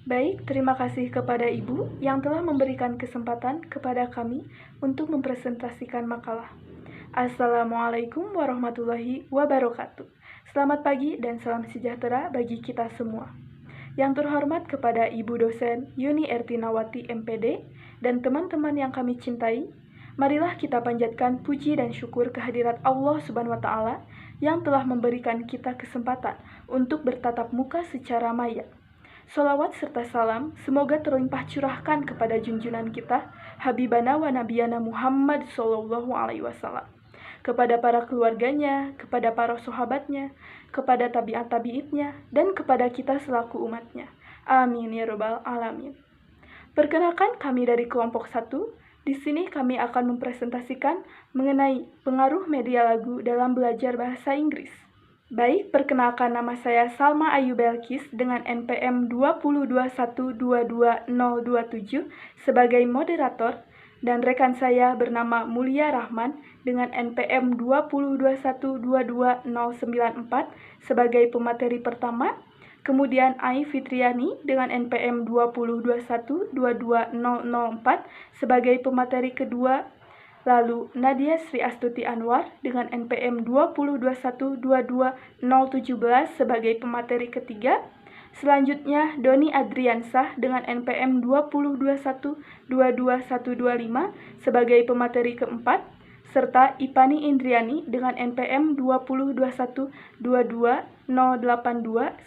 Baik, terima kasih kepada Ibu yang telah memberikan kesempatan kepada kami untuk mempresentasikan makalah. Assalamualaikum warahmatullahi wabarakatuh. Selamat pagi dan salam sejahtera bagi kita semua. Yang terhormat kepada Ibu dosen Yuni Ertinawati MPD dan teman-teman yang kami cintai, marilah kita panjatkan puji dan syukur kehadirat Allah Subhanahu wa Ta'ala yang telah memberikan kita kesempatan untuk bertatap muka secara maya. Salawat serta salam semoga terlimpah curahkan kepada junjungan kita, Habibana wa Nabiyana Muhammad Sallallahu Alaihi Wasallam, kepada para keluarganya, kepada para sahabatnya, kepada tabi'at-tabi'itnya, dan kepada kita selaku umatnya. Amin ya Rabbal Alamin. Perkenalkan kami dari kelompok 1. Di sini kami akan mempresentasikan mengenai pengaruh media lagu dalam belajar bahasa Inggris. Baik, perkenalkan nama saya Salma Ayu Belkis dengan NPM 202122027 sebagai moderator dan rekan saya bernama Mulia Rahman dengan NPM 202122094 sebagai pemateri pertama, kemudian Ai Fitriani dengan NPM 202122004 sebagai pemateri kedua, lalu Nadia Sri Astuti Anwar dengan NPM 202122017 sebagai pemateri ketiga. Selanjutnya Doni Adriansah dengan NPM 202122125 sebagai pemateri keempat, serta Ipani Indriani dengan NPM 202122082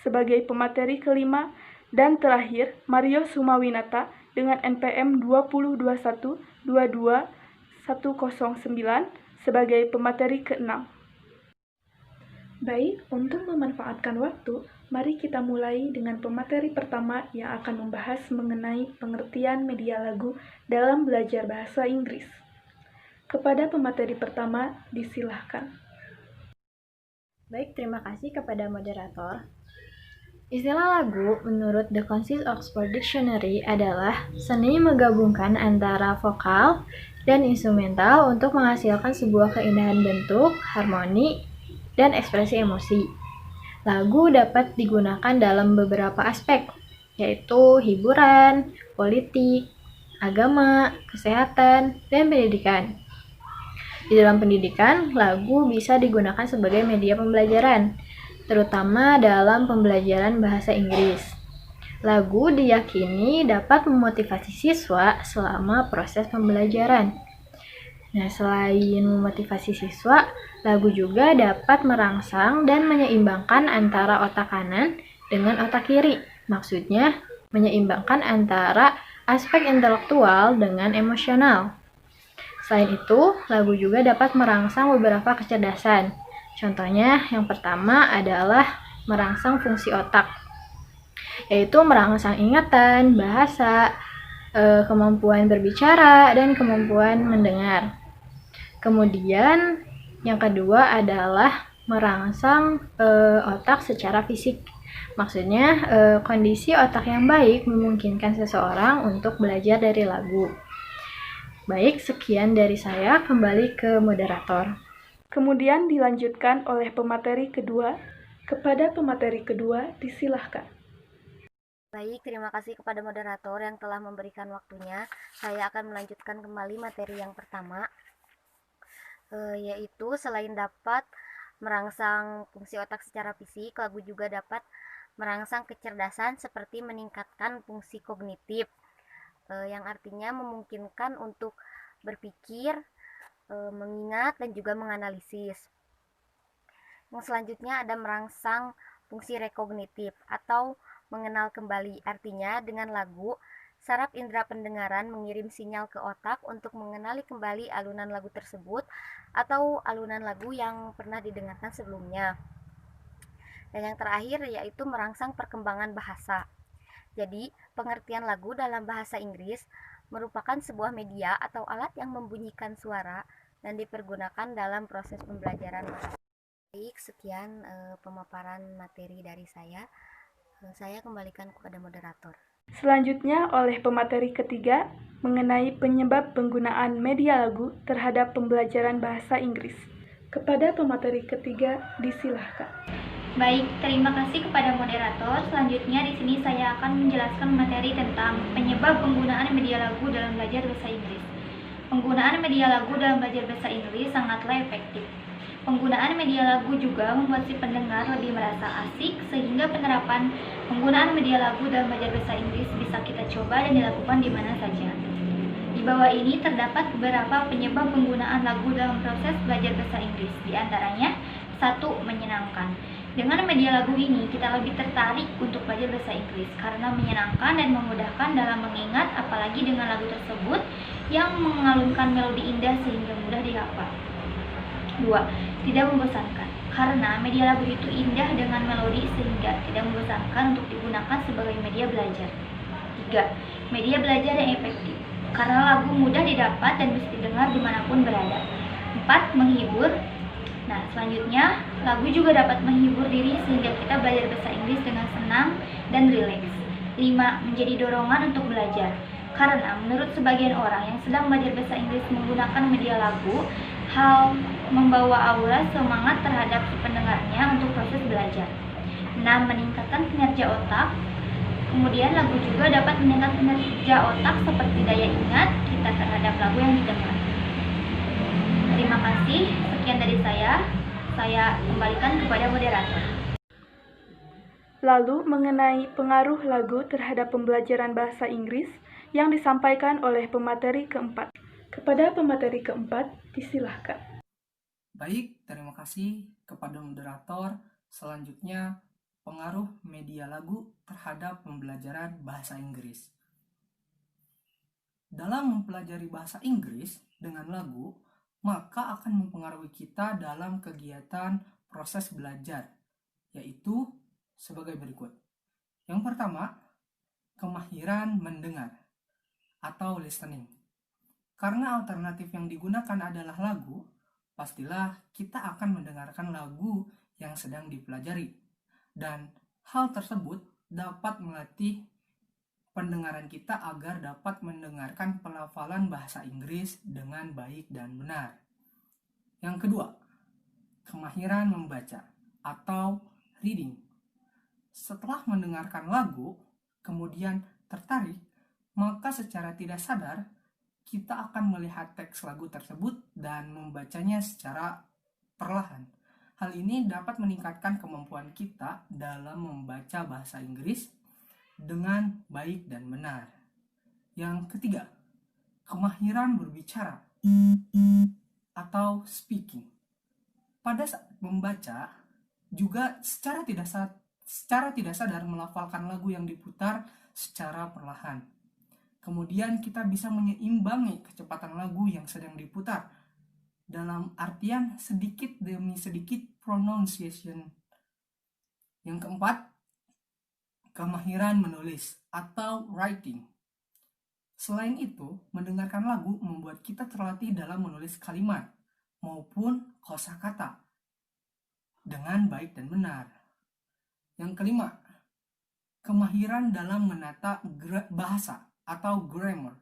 sebagai pemateri kelima, dan terakhir Mario Sumawinata dengan NPM 202122109 sebagai pemateri ke-6. Baik, untuk memanfaatkan waktu, mari kita mulai dengan pemateri pertama yang akan membahas mengenai pengertian media lagu dalam belajar bahasa Inggris. Kepada pemateri pertama, disilahkan. Baik, terima kasih kepada moderator. Istilah lagu menurut The Concise Oxford Dictionary adalah seni menggabungkan antara vokal dan instrumental untuk menghasilkan sebuah keindahan bentuk, harmoni, dan ekspresi emosi. Lagu dapat digunakan dalam beberapa aspek, yaitu hiburan, politik, agama, kesehatan, dan pendidikan. Di dalam pendidikan, lagu bisa digunakan sebagai media pembelajaran, terutama dalam pembelajaran bahasa Inggris. Lagu diyakini dapat memotivasi siswa selama proses pembelajaran. Nah, selain memotivasi siswa, lagu juga dapat merangsang dan menyeimbangkan antara otak kanan dengan otak kiri. Maksudnya, menyeimbangkan antara aspek intelektual dengan emosional. Selain itu, lagu juga dapat merangsang beberapa kecerdasan. Contohnya, yang pertama adalah merangsang fungsi otak, yaitu merangsang ingatan, bahasa, kemampuan berbicara, dan kemampuan mendengar. Kemudian, yang kedua adalah merangsang otak secara fisik. Maksudnya, kondisi otak yang baik memungkinkan seseorang untuk belajar dari lagu. Baik, sekian dari saya, kembali ke moderator. Kemudian dilanjutkan oleh pemateri kedua. Kepada pemateri kedua, disilahkan. Baik, terima kasih kepada moderator yang telah memberikan waktunya. Saya akan melanjutkan kembali materi yang pertama, yaitu selain dapat merangsang fungsi otak secara fisik, lagu juga dapat merangsang kecerdasan seperti meningkatkan fungsi kognitif, yang artinya memungkinkan untuk berpikir, mengingat, dan juga menganalisis. Yang selanjutnya ada merangsang fungsi rekognitif atau mengenal kembali. Artinya dengan lagu, saraf indera pendengaran mengirim sinyal ke otak untuk mengenali kembali alunan lagu tersebut atau alunan lagu yang pernah didengarkan sebelumnya. Dan yang terakhir yaitu merangsang perkembangan bahasa. Jadi, pengertian lagu dalam bahasa Inggris merupakan sebuah media atau alat yang membunyikan suara dan dipergunakan dalam proses pembelajaran bahasa. Baik, sekian pemaparan materi dari saya. Saya kembalikan kepada moderator. Selanjutnya oleh pemateri ketiga mengenai penyebab penggunaan media lagu terhadap pembelajaran bahasa Inggris. Kepada pemateri ketiga, disilahkan. Baik, terima kasih kepada moderator. Selanjutnya di sini saya akan menjelaskan materi tentang penyebab penggunaan media lagu dalam belajar bahasa Inggris. Penggunaan media lagu dalam belajar bahasa Inggris sangatlah efektif. Penggunaan media lagu juga membuat si pendengar lebih merasa asik, sehingga penerapan penggunaan media lagu dalam belajar bahasa Inggris bisa kita coba dan dilakukan di mana saja. Di bawah ini terdapat beberapa penyebab penggunaan lagu dalam proses belajar bahasa Inggris. Di antaranya, 1. Menyenangkan. Dengan media lagu ini, kita lebih tertarik untuk belajar bahasa Inggris karena menyenangkan dan memudahkan dalam mengingat, apalagi dengan lagu tersebut yang mengalunkan melodi indah sehingga mudah dihafal. 2. Tidak membosankan. Karena media lagu itu indah dengan melodi sehingga tidak membosankan untuk digunakan sebagai media belajar. 3. Media belajar yang efektif. Karena lagu mudah didapat dan bisa didengar dimanapun berada. 4. Menghibur. Nah, selanjutnya, lagu juga dapat menghibur diri sehingga kita belajar bahasa Inggris dengan senang dan rileks. 5. Menjadi dorongan untuk belajar. Karena menurut sebagian orang yang sedang belajar bahasa Inggris menggunakan media lagu, hal membawa aura semangat terhadap si pendengarnya untuk proses belajar. 6. Meningkatkan kinerja otak. Kemudian lagu juga dapat meningkatkan kinerja otak seperti daya ingat kita terhadap lagu yang didengar. Terima kasih. Sekian dari saya kembalikan kepada moderator. Lalu mengenai pengaruh lagu terhadap pembelajaran bahasa Inggris yang disampaikan oleh pemateri keempat. Kepada pemateri keempat, disilahkan. Baik, terima kasih kepada moderator. Selanjutnya, pengaruh media lagu terhadap pembelajaran bahasa Inggris. Dalam mempelajari bahasa Inggris dengan lagu, maka akan mempengaruhi kita dalam kegiatan proses belajar, yaitu sebagai berikut. Yang pertama, kemahiran mendengar atau listening. Karena alternatif yang digunakan adalah lagu, pastilah kita akan mendengarkan lagu yang sedang dipelajari. Dan hal tersebut dapat melatih pendengaran kita agar dapat mendengarkan pelafalan bahasa Inggris dengan baik dan benar. Yang kedua, kemahiran membaca atau reading. Setelah mendengarkan lagu, kemudian tertarik, maka secara tidak sadar kita akan melihat teks lagu tersebut dan membacanya secara perlahan. Hal ini dapat meningkatkan kemampuan kita dalam membaca bahasa Inggris dengan baik dan benar. Yang ketiga, kemahiran berbicara atau speaking. Pada saat membaca, juga secara tidak sadar melafalkan lagu yang diputar secara perlahan. Kemudian kita bisa menyeimbangi kecepatan lagu yang sedang diputar dalam artian sedikit demi sedikit pronunciation. Yang keempat, kemahiran menulis atau writing. Selain itu, mendengarkan lagu membuat kita terlatih dalam menulis kalimat maupun kosakata dengan baik dan benar. Yang kelima, kemahiran dalam menata bahasa atau grammar.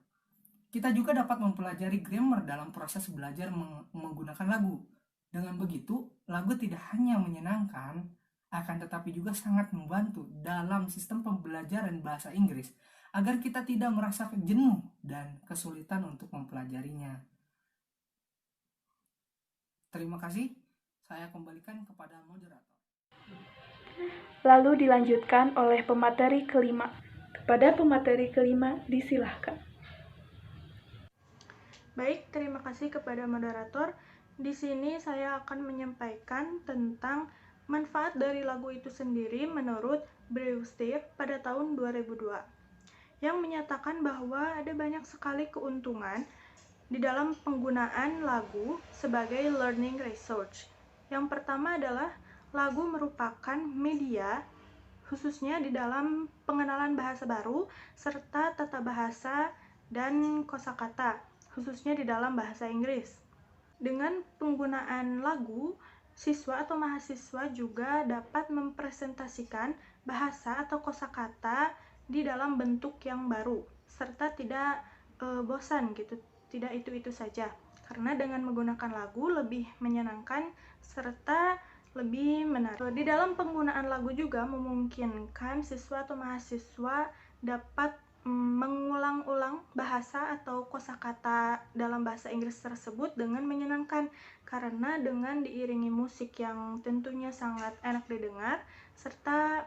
Kita juga dapat mempelajari grammar dalam proses belajar menggunakan lagu. Dengan begitu, lagu tidak hanya menyenangkan, akan tetapi juga sangat membantu dalam sistem pembelajaran bahasa Inggris agar kita tidak merasa jenuh dan kesulitan untuk mempelajarinya. Terima kasih, saya kembalikan kepada moderator. Lalu dilanjutkan oleh pemateri kelima. Kepada pemateri kelima, disilahkan. Baik, terima kasih kepada moderator. Di sini saya akan menyampaikan tentang manfaat dari lagu itu sendiri menurut Brewster pada tahun 2002, yang menyatakan bahwa ada banyak sekali keuntungan di dalam penggunaan lagu sebagai learning resource. Yang pertama adalah lagu merupakan media khususnya di dalam pengenalan bahasa baru serta tata bahasa dan kosakata, khususnya di dalam bahasa Inggris. Dengan penggunaan lagu, siswa atau mahasiswa juga dapat mempresentasikan bahasa atau kosakata di dalam bentuk yang baru, serta tidak bosan gitu, tidak itu-itu saja. Karena dengan menggunakan lagu lebih menyenangkan serta lebih menarik. Di dalam penggunaan lagu juga memungkinkan siswa atau mahasiswa dapat mengulang-ulang bahasa atau kosakata dalam bahasa Inggris tersebut dengan menyenangkan, karena dengan diiringi musik yang tentunya sangat enak didengar, serta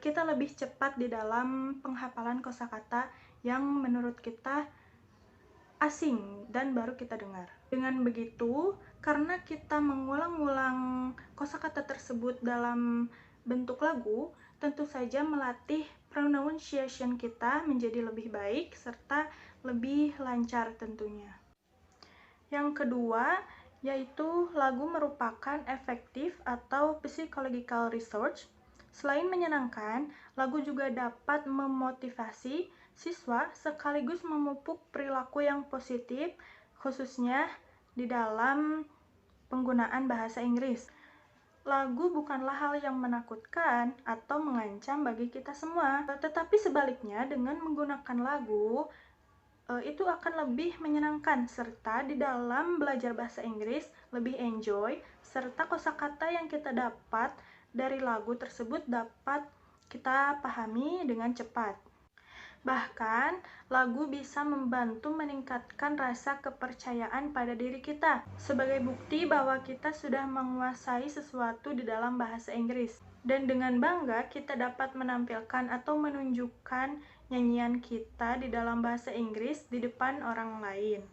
kita lebih cepat di dalam penghafalan kosakata yang menurut kita asing dan baru kita dengar. Dengan begitu, karena kita mengulang-ulang kosakata tersebut dalam bentuk lagu, tentu saja melatih pronunciation kita menjadi lebih baik serta lebih lancar tentunya. Yang kedua, yaitu lagu merupakan efektif atau psychological research. Selain menyenangkan, lagu juga dapat memotivasi siswa sekaligus memupuk perilaku yang positif, khususnya di dalam penggunaan bahasa Inggris. Lagu bukanlah hal yang menakutkan atau mengancam bagi kita semua, tetapi sebaliknya dengan menggunakan lagu itu akan lebih menyenangkan, serta di dalam belajar bahasa Inggris lebih enjoy, serta kosakata yang kita dapat dari lagu tersebut dapat kita pahami dengan cepat. Bahkan, lagu bisa membantu meningkatkan rasa kepercayaan pada diri kita sebagai bukti bahwa kita sudah menguasai sesuatu di dalam bahasa Inggris. Dan dengan bangga kita dapat menampilkan atau menunjukkan nyanyian kita di dalam bahasa Inggris di depan orang lain.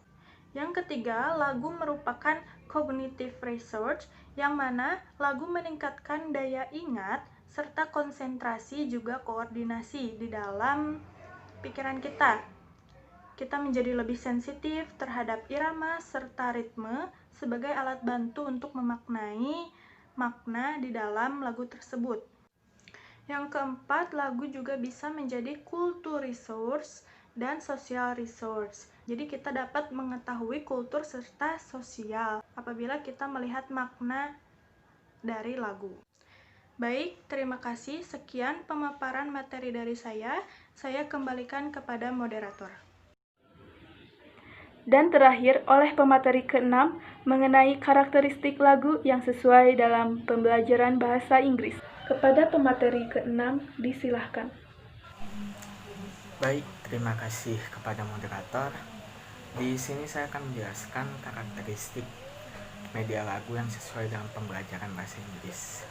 Yang ketiga, lagu merupakan cognitive research, yang mana lagu meningkatkan daya ingat serta konsentrasi juga koordinasi di dalam pikiran kita. Kita menjadi lebih sensitif terhadap irama serta ritme sebagai alat bantu untuk memaknai makna di dalam lagu tersebut. Yang keempat, lagu juga bisa menjadi kultur resource dan social resource. Jadi kita dapat mengetahui kultur serta sosial apabila kita melihat makna dari lagu. Baik, terima kasih. Sekian pemaparan materi dari saya. Saya kembalikan kepada moderator. Dan terakhir oleh pemateri ke-6 mengenai karakteristik lagu yang sesuai dalam pembelajaran bahasa Inggris. Kepada pemateri ke-6 disilahkan. Baik, terima kasih kepada moderator. Di sini saya akan menjelaskan karakteristik media lagu yang sesuai dalam pembelajaran bahasa Inggris.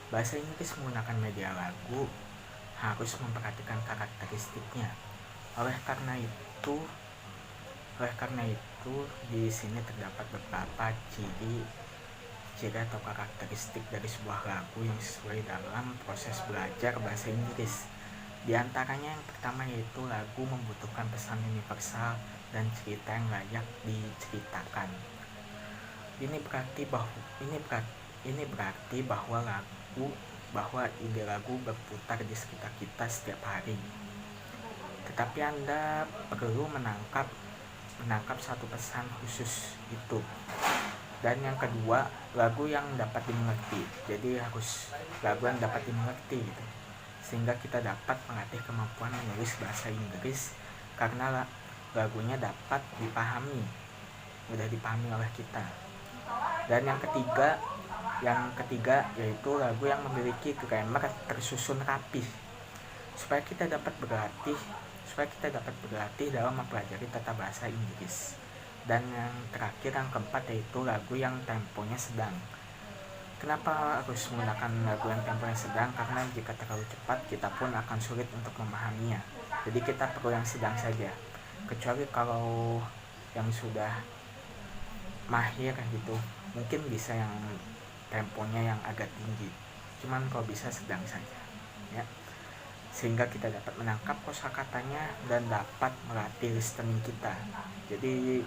Bahasa Inggris menggunakan media lagu harus memperhatikan karakteristiknya. Oleh karena itu di sini terdapat beberapa ciri atau karakteristik dari sebuah lagu yang sesuai dalam proses belajar bahasa Inggris. Di antaranya yang pertama yaitu lagu membutuhkan pesan universal dan cerita yang layak diceritakan. Ini berarti bahwa ide lagu berputar di sekitar kita setiap hari. Tetapi Anda perlu menangkap satu pesan khusus itu. Dan yang kedua, lagu yang dapat dimengerti. Jadi harus lagu yang dapat dimengerti gitu. Sehingga kita dapat melatih kemampuan menulis bahasa Inggris karena lagunya dapat mudah dipahami oleh kita. Dan yang ketiga yaitu lagu yang memiliki grammar tersusun rapih supaya kita dapat berlatih dalam mempelajari tata bahasa Inggris. Dan yang terakhir, yang keempat, yaitu lagu yang temponya sedang. Kenapa harus menggunakan lagu yang temponya sedang? Karena jika terlalu cepat kita pun akan sulit untuk memahaminya. Jadi kita perlu yang sedang saja. Kecuali kalau yang sudah mahir gitu, mungkin bisa yang temponya yang agak tinggi. Cuman kalau bisa sedang saja, ya. Sehingga kita dapat menangkap kosakatanya dan dapat melatih listening kita. Jadi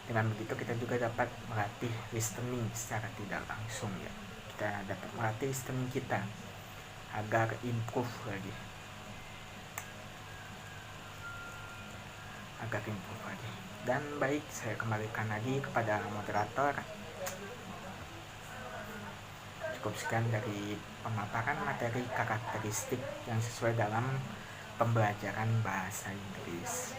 dengan begitu kita juga dapat melatih listening secara tidak langsung, ya. Kita dapat melatih listening kita agar improve lagi. Dan baik, saya kembalikan lagi kepada moderator. Cukup sekian dari pemaparan materi karakteristik yang sesuai dalam pembelajaran bahasa Inggris.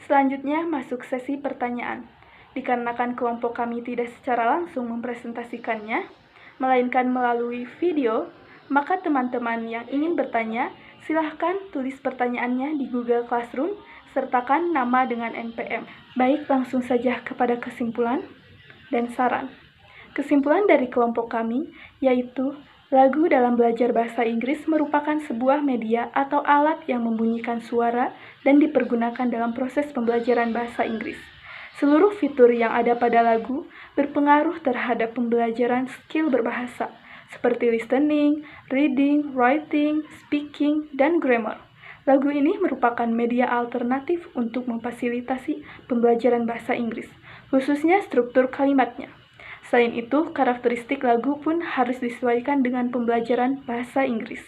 Selanjutnya masuk sesi pertanyaan. dikarenakan kelompok kami tidak secara langsung mempresentasikannya, melainkan melalui video, maka teman-teman yang ingin bertanya, silahkan tulis pertanyaannya di Google Classroom, sertakan nama dengan NPM. Baik, langsung saja kepada kesimpulan dan saran. Kesimpulan dari kelompok kami yaitu lagu dalam belajar bahasa Inggris merupakan sebuah media atau alat yang membunyikan suara dan dipergunakan dalam proses pembelajaran bahasa Inggris. Seluruh fitur yang ada pada lagu berpengaruh terhadap pembelajaran skill berbahasa, seperti listening, reading, writing, speaking, dan grammar. Lagu ini merupakan media alternatif untuk memfasilitasi pembelajaran bahasa Inggris, khususnya struktur kalimatnya. Selain itu, karakteristik lagu pun harus disesuaikan dengan pembelajaran bahasa Inggris.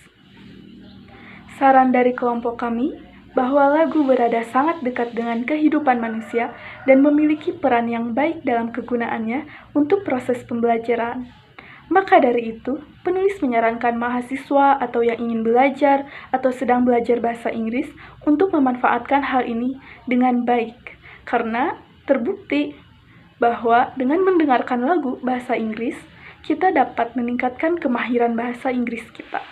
Saran dari kelompok kami, bahwa lagu berada sangat dekat dengan kehidupan manusia dan memiliki peran yang baik dalam kegunaannya untuk proses pembelajaran. Maka dari itu, penulis menyarankan mahasiswa atau yang ingin belajar atau sedang belajar bahasa Inggris untuk memanfaatkan hal ini dengan baik, karena terbukti bahwa dengan mendengarkan lagu bahasa Inggris, kita dapat meningkatkan kemahiran bahasa Inggris kita.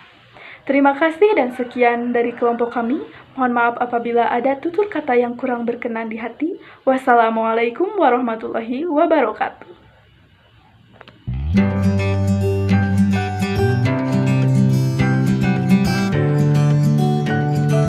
Terima kasih dan sekian dari kelompok kami. Mohon maaf apabila ada tutur kata yang kurang berkenan di hati. Wassalamualaikum warahmatullahi wabarakatuh.